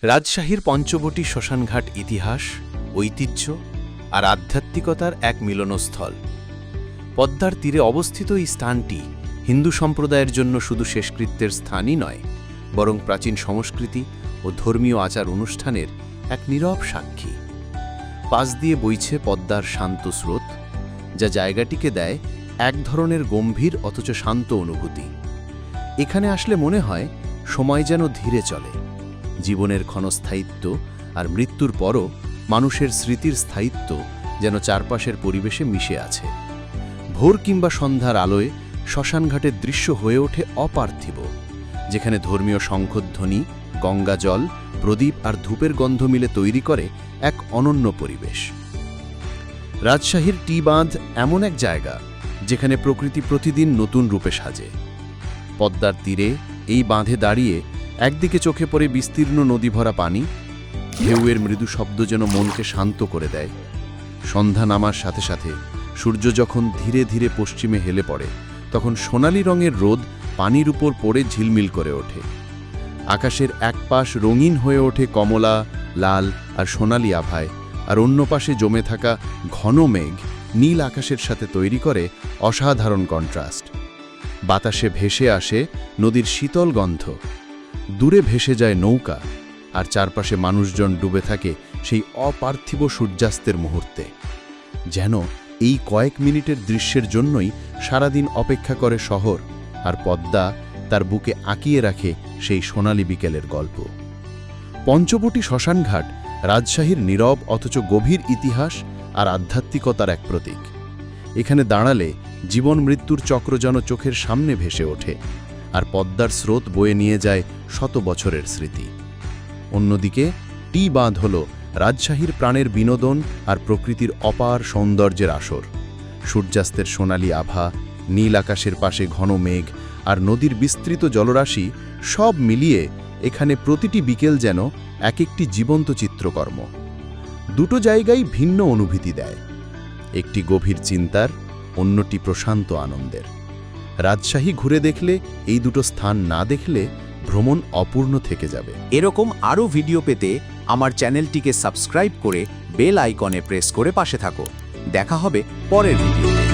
রাজশাহীর পঞ্চবটী শ্মশানঘাট ইতিহাস, ঐতিহ্য আর আধ্যাত্মিকতার এক মিলনস্থল। পদ্মার তীরে অবস্থিত এই স্থানটি হিন্দু সম্প্রদায়ের জন্য শুধু শেষকৃত্যের স্থানই নয়, বরং প্রাচীন সংস্কৃতি ও ধর্মীয় আচার অনুষ্ঠানের এক নীরব সাক্ষী। পাশ দিয়ে বইছে পদ্মার শান্ত স্রোত, যা জায়গাটিকে দেয় এক ধরনের গম্ভীর অথচ শান্ত অনুভূতি। এখানে আসলে মনে হয় সময় যেন ধীরে চলে, জীবনের ক্ষণস্থায়িত্ব আর মৃত্যুর পরও মানুষের স্মৃতির স্থায়িত্ব যেন চারপাশের পরিবেশে মিশে আছে। ভোর কিংবা সন্ধ্যার আলোয় শ্মশানঘাটের দৃশ্য হয়ে ওঠে অপার্থিব, যেখানে ধর্মীয় শঙ্খধ্বনি, গঙ্গা জল, প্রদীপ আর ধূপের গন্ধ মিলে তৈরি করে এক অনন্য পরিবেশ। রাজশাহীর টি বাঁধ এমন এক জায়গা যেখানে প্রকৃতি প্রতিদিন নতুন রূপে সাজে। পদ্মার তীরে এই বাঁধে দাঁড়িয়ে একদিকে চোখে পড়ে বিস্তীর্ণ নদীভরা পানি, ঢেউয়ের মৃদু শব্দ যেন মনকে শান্ত করে দেয়। সন্ধ্যা নামার সাথে সাথে সূর্য যখন ধীরে ধীরে পশ্চিমে হেলে পড়ে, তখন সোনালি রঙের রোদ পানির উপর পড়ে ঝিলমিল করে ওঠে। আকাশের এক পাশ রঙিন হয়ে ওঠে কমলা, লাল আর সোনালি আভায়, আর অন্য পাশে জমে থাকা ঘন মেঘ নীল আকাশের সাথে তৈরি করে অসাধারণ কন্ট্রাস্ট। বাতাসে ভেসে আসে নদীর শীতল গন্ধ, দূরে ভেসে যায় নৌকা, আর চারপাশে মানুষজন ডুবে থাকে সেই অপার্থিব সূর্যাস্তের মুহূর্তে। যেন এই কয়েক মিনিটের দৃশ্যের জন্যই সারাদিন অপেক্ষা করে শহর, আর পদ্মা তার বুকে আঁকিয়ে রাখে সেই সোনালি বিকেলের গল্প। পঞ্চবটী শ্মশানঘাট রাজশাহীর নীরব অথচ গভীর ইতিহাস আর আধ্যাত্মিকতার এক প্রতীক। এখানে দাঁড়ালে জীবন মৃত্যুর চক্র যেন চোখের সামনে ভেসে ওঠে, আর পদ্মার স্রোত বয়ে নিয়ে যায় শত বছরের স্মৃতি। অন্যদিকে টি বাঁধ হল রাজশাহীর প্রাণের বিনোদন আর প্রকৃতির অপার সৌন্দর্যের আসর। সূর্যাস্তের সোনালি আভা, নীল আকাশের পাশে ঘন মেঘ আর নদীর বিস্তৃত জলরাশি সব মিলিয়ে এখানে প্রতিটি বিকেল যেন এক একটি জীবন্ত চিত্রকর্ম। দুটো জায়গায় ভিন্ন অনুভূতি দেয়, একটি গভীর চিন্তার, অন্যটি প্রশান্ত আনন্দের। রাজশাহী ঘুরে দেখলে এই দুটো স্থান না দেখলে ভ্রমণ অপূর্ণ থেকে যাবে। এরকম আরও ভিডিও পেতে আমার চ্যানেলটিকে সাবস্ক্রাইব করে বেল আইকনে প্রেস করে পাশে থাকো। দেখা হবে পরের ভিডিওতে।